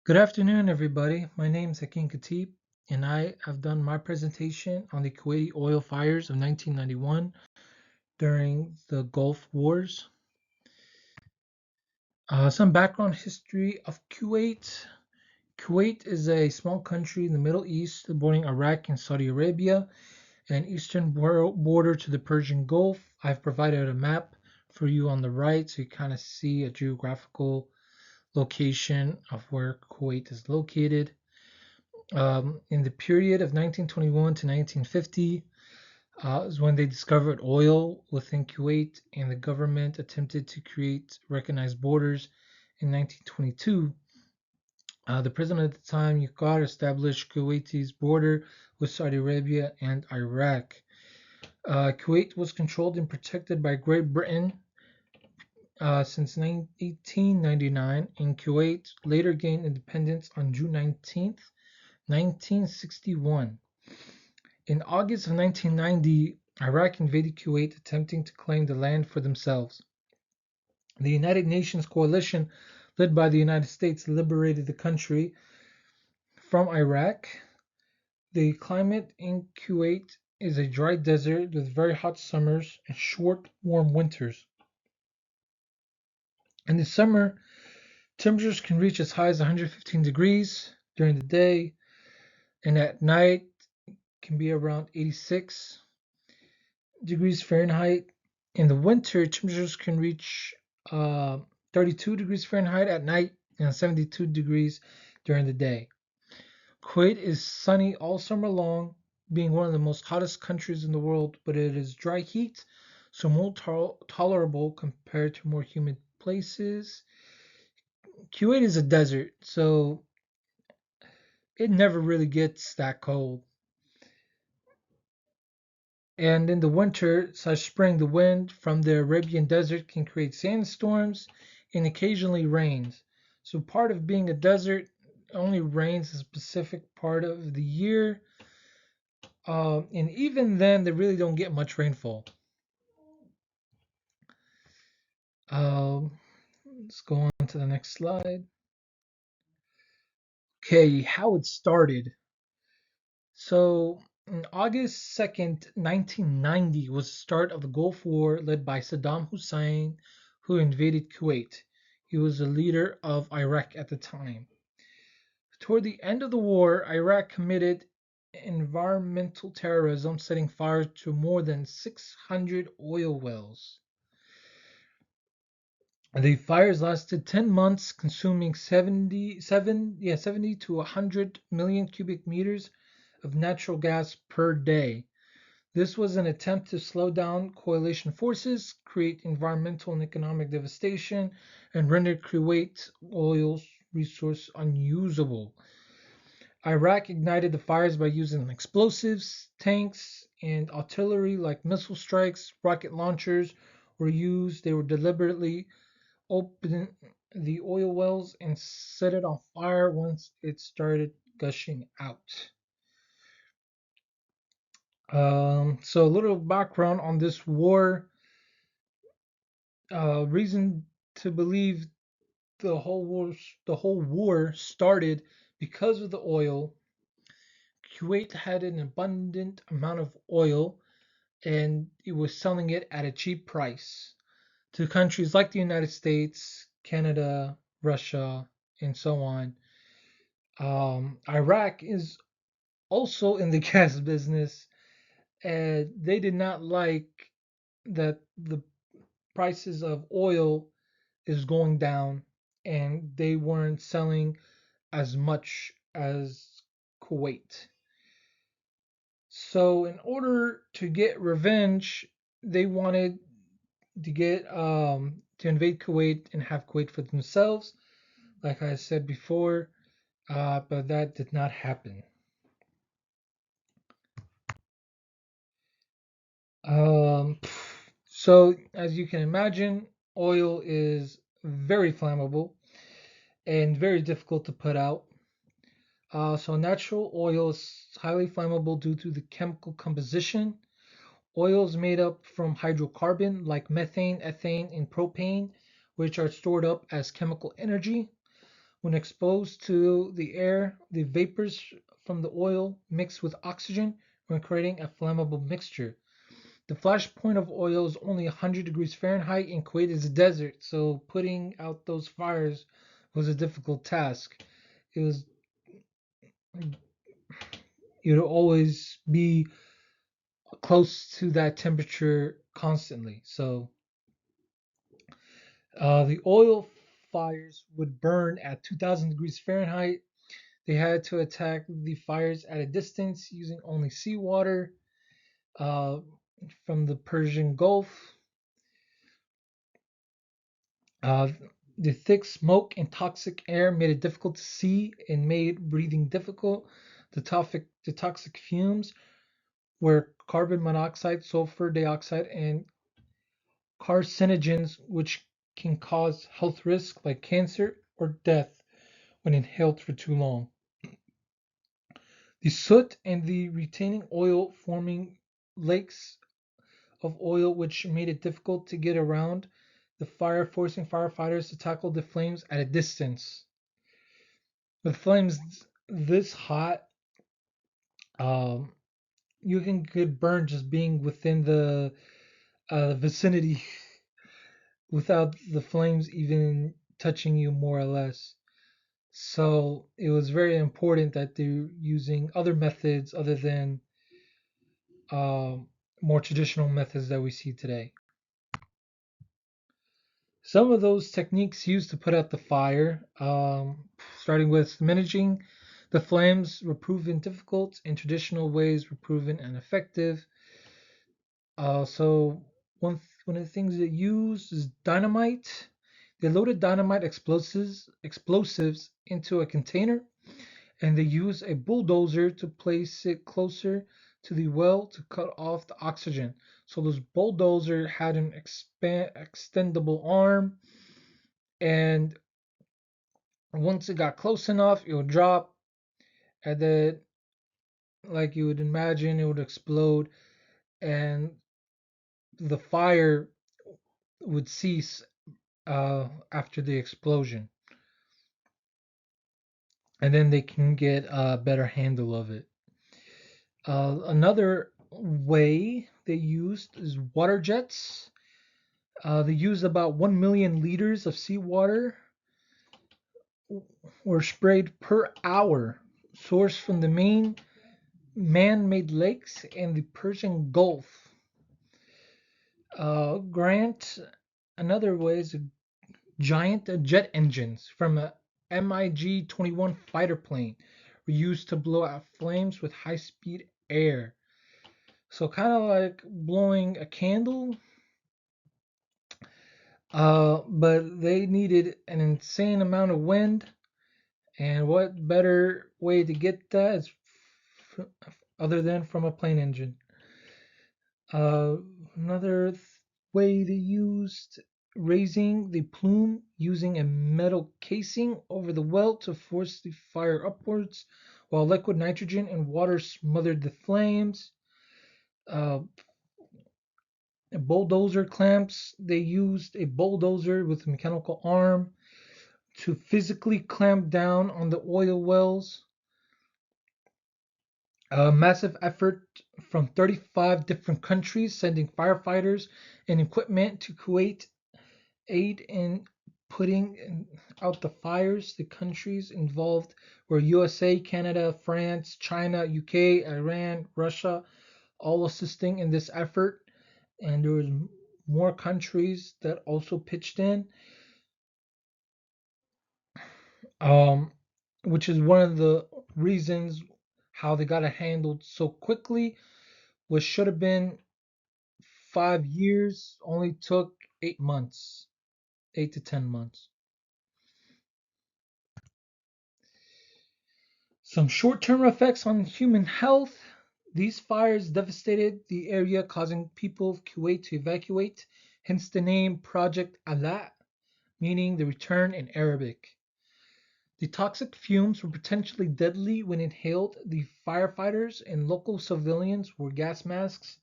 Good afternoon, everybody. My name is Hakeem Khatib, and I have done my presentation on the Kuwaiti oil fires of 1991 during the Gulf Wars. Some background history of Kuwait. Kuwait is a small country in the Middle East, bordering Iraq and Saudi Arabia, and an eastern border to the Persian Gulf. I've provided a map for you on the right so you kind of see a geographical location of where Kuwait is located. In the period of 1921 to 1950 is when they discovered oil within Kuwait, and the government attempted to create recognized borders in 1922. The president at the time, Yaqar, established Kuwaiti's border with Saudi Arabia and Iraq. Kuwait was controlled and protected by Great Britain since 1899, and Kuwait later gained independence on June 19th, 1961. In August of 1990, Iraq invaded Kuwait, attempting to claim the land for themselves. The United Nations coalition, led by the United States, liberated the country from Iraq. The climate in Kuwait is a dry desert with very hot summers and short, warm winters. In the summer, temperatures can reach as high as 115 degrees during the day, and at night can be around 86 degrees Fahrenheit. In the winter, temperatures can reach 32 degrees Fahrenheit at night and 72 degrees during the day. Kuwait is sunny all summer long, being one of the most hottest countries in the world, but it is dry heat, so more tolerable compared to more humid places. Kuwait is a desert, so it never really gets that cold. And in the winter/spring, the wind from the Arabian desert can create sandstorms and occasionally rains. So part of being a desert only rains a specific part of the year, and even then, they really don't get much rainfall. Let's go on to the next slide. Okay, how it started. So, on August 2nd, 1990 was the start of the Gulf War led by Saddam Hussein, who invaded Kuwait. He was the leader of Iraq at the time. Toward the end of the war, Iraq committed environmental terrorism, setting fire to more than 600 oil wells. The fires lasted 10 months, consuming 70 to 100 million cubic meters of natural gas per day. This was an attempt to slow down coalition forces, create environmental and economic devastation, and render Kuwait's oil resource unusable. Iraq ignited the fires by using explosives, tanks, and artillery like missile strikes. Rocket launchers were used. They were deliberately open the oil wells and set it on fire once it started gushing out. So a little background on this war. Reason to believe the whole war started because of the oil. Kuwait had an abundant amount of oil, and it was selling it at a cheap price to countries like the United States, Canada, Russia, and so on. Iraq is also in the gas business, and they did not like that the prices of oil is going down, and they weren't selling as much as Kuwait. So, in order to get revenge, they wanted to invade Kuwait and have Kuwait for themselves, like I said before, but that did not happen. Um, so, as you can imagine, oil is very flammable and very difficult to put out. So natural oil is highly flammable due to the chemical composition. Oils made up from hydrocarbon like methane, ethane, and propane, which are stored up as chemical energy. When exposed to the air, the vapors from the oil mix with oxygen when creating a flammable mixture. The flash point of oil is only 100 degrees Fahrenheit, and Kuwait is a desert, so putting out those fires was a difficult task. It was It would always be close to that temperature constantly. So the oil fires would burn at 2,000 degrees Fahrenheit. They had to attack the fires at a distance using only seawater uh, from the Persian Gulf. Uh, the thick smoke and toxic air made it difficult to see and made breathing difficult. The toxic fumes were carbon monoxide, sulfur dioxide, and carcinogens, which can cause health risks like cancer or death when inhaled for too long. The soot and the retaining oil forming lakes of oil, which made it difficult to get around the fire, forcing firefighters to tackle the flames at a distance. With flames this hot, um, you can get burned just being within the vicinity without the flames even touching you, more or less. So it was very important that they're using other methods other than um, more traditional methods that we see today. Some of those techniques used to put out the fire, starting with managing the flames, were proven difficult, and traditional ways were proven ineffective. So one of the things they used is dynamite. They loaded dynamite explosives into a container, and they used a bulldozer to place it closer to the well to cut off the oxygen. So this bulldozer had an extendable arm, and once it got close enough, it would drop, and then, like you would imagine, it would explode, and the fire would cease after the explosion, and then they can get a better handle of it. Another way they used is water jets. They used about 1 million liters of seawater were sprayed per hour, sourced from the main man-made lakes and the Persian Gulf. Grant, another way is giant jet engines from a MiG-21 fighter plane were used to blow out flames with high-speed air. So kind of like blowing a candle, but they needed an insane amount of wind. And what better way to get that is other than from a plane engine? Uh, another way they used raising the plume using a metal casing over the well to force the fire upwards, while liquid nitrogen and water smothered the flames. Uh, Bulldozer clamps. They used a bulldozer with a mechanical arm to physically clamp down on the oil wells. A massive effort from 35 different countries sending firefighters and equipment to Kuwait aid in putting out the fires. The countries involved were USA, Canada, France, China, UK, Iran, Russia, all assisting in this effort. And there was more countries that also pitched in, um, which is one of the reasons how they got it handled so quickly. What should have been 5 years only took 8 months, 8 to 10 months. Some short-term effects on human health. These fires devastated the area, causing people of Kuwait to evacuate, hence the name Project Alat, meaning the return in Arabic. The toxic fumes were potentially deadly when inhaled. The firefighters and local civilians wore gas masks.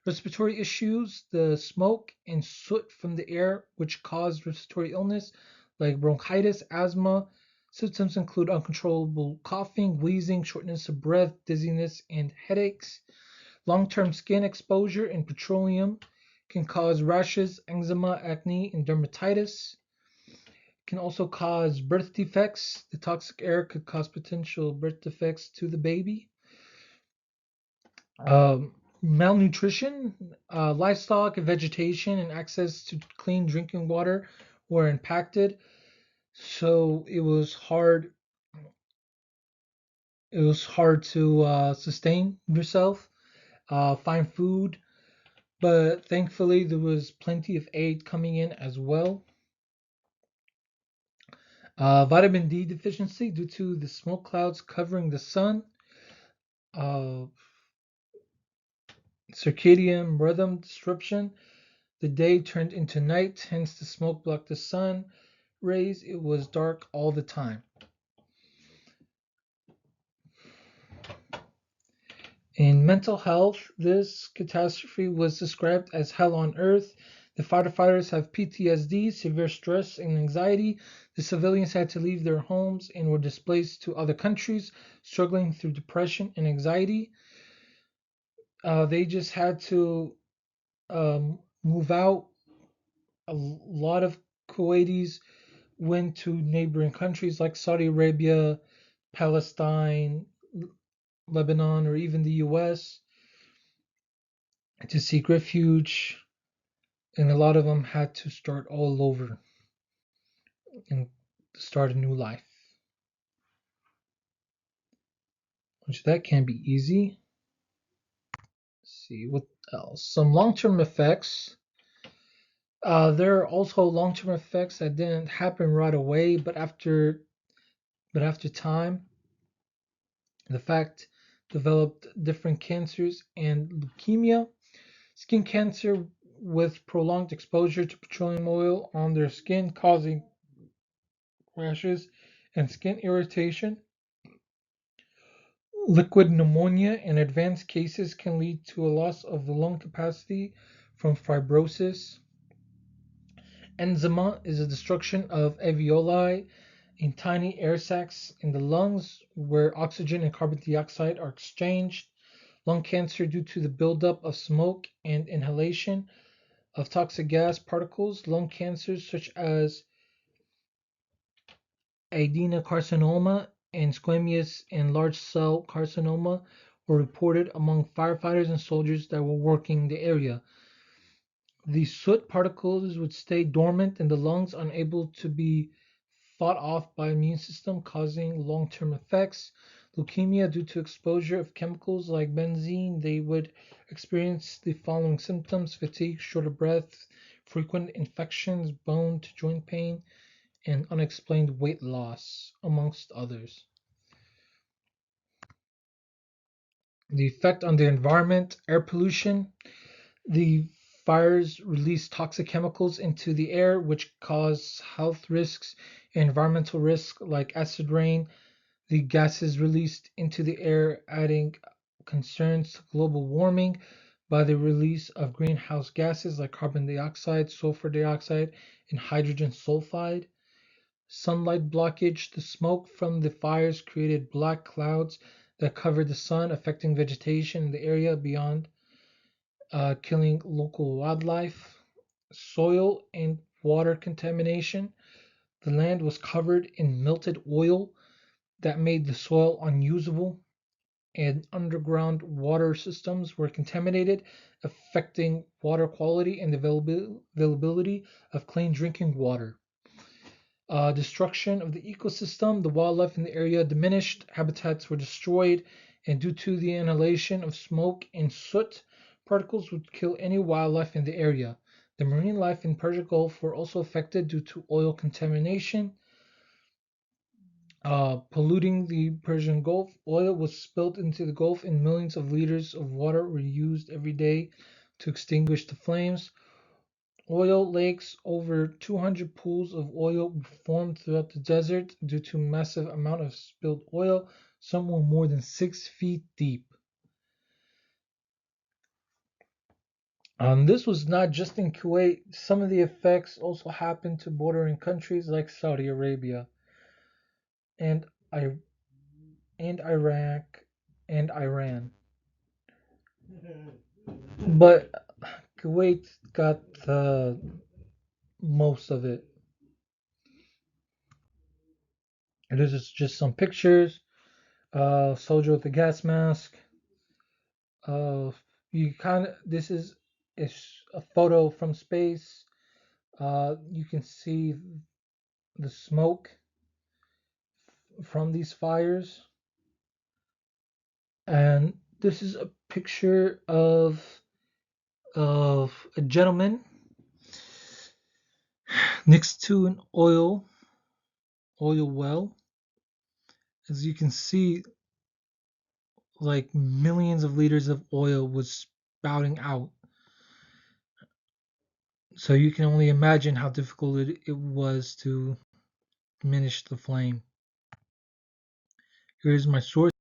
Respiratory issues, the smoke and soot from the air, which caused respiratory illness like bronchitis, asthma. Symptoms include uncontrollable coughing, wheezing, shortness of breath, dizziness, and headaches. Long term skin exposure in petroleum can cause rashes, eczema, acne, and dermatitis. Can also cause birth defects. The toxic air could cause potential birth defects to the baby. Malnutrition, livestock, vegetation, and access to clean drinking water were impacted. So it was hard to sustain yourself, find food, but thankfully there was plenty of aid coming in as well. Vitamin D deficiency due to the smoke clouds covering the sun. Uh, Circadian rhythm disruption. The day turned into night, hence the smoke blocked the sun rays. It was dark all the time. In mental health, this catastrophe was described as hell on earth. The firefighters have PTSD, severe stress, and anxiety. The civilians had to leave their homes and were displaced to other countries, struggling through depression and anxiety. They just had to move out. A lot of Kuwaitis went to neighboring countries like Saudi Arabia, Palestine, Lebanon, or even the US to seek refuge, and a lot of them had to start all over and start a new life, which that can be easy. Let's see what else. Some long-term effects. There are also long-term effects that didn't happen right away, but after time, the fact developed different cancers and leukemia, skin cancer with prolonged exposure to petroleum oil on their skin, causing rashes and skin irritation. Liquid pneumonia in advanced cases can lead to a loss of the lung capacity from fibrosis. Eczema is a destruction of alveoli in tiny air sacs in the lungs where oxygen and carbon dioxide are exchanged. Lung cancer due to the buildup of smoke and inhalation of toxic gas particles. Lung cancers such as adenocarcinoma and squamous and large cell carcinoma were reported among firefighters and soldiers that were working the area. These soot particles would stay dormant in the lungs, unable to be fought off by immune system, causing long-term effects. Leukemia due to exposure of chemicals like benzene, they would experience the following symptoms: fatigue, short of breath, frequent infections, bone to joint pain, and unexplained weight loss, amongst others. The effect on the environment, air pollution. The fires release toxic chemicals into the air, which cause health risks and environmental risks like acid rain. The gases released into the air, adding concerns to global warming by the release of greenhouse gases like carbon dioxide, sulfur dioxide, and hydrogen sulfide. Sunlight blockage. The smoke from the fires created black clouds that covered the sun, affecting vegetation in the area beyond, killing local wildlife. Soil and water contamination. The land was covered in melted oil that made the soil unusable, and underground water systems were contaminated, affecting water quality and the availability of clean drinking water. Destruction of the ecosystem, the wildlife in the area diminished, habitats were destroyed, and due to the inhalation of smoke and soot, particles would kill any wildlife in the area. The marine life in Persian Gulf were also affected due to oil contamination, polluting the Persian Gulf. Oil was spilled into the Gulf, and millions of liters of water were used every day to extinguish the flames. Oil lakes, over 200 pools of oil formed throughout the desert due to massive amount of spilled oil. Some were more than 6 feet deep. This was not just in Kuwait. Some of the effects also happened to bordering countries like Saudi Arabia. and I and Iraq and Iran. But Kuwait got most of it. And this is just some pictures. Soldier with a gas mask. Uh, you kind of this is a photo from space. You can see the smoke from these fires, and this is a picture of a gentleman next to an oil well. As you can see, like millions of liters of oil was spouting out. So you can only imagine how difficult it was to diminish the flame. Here's my source.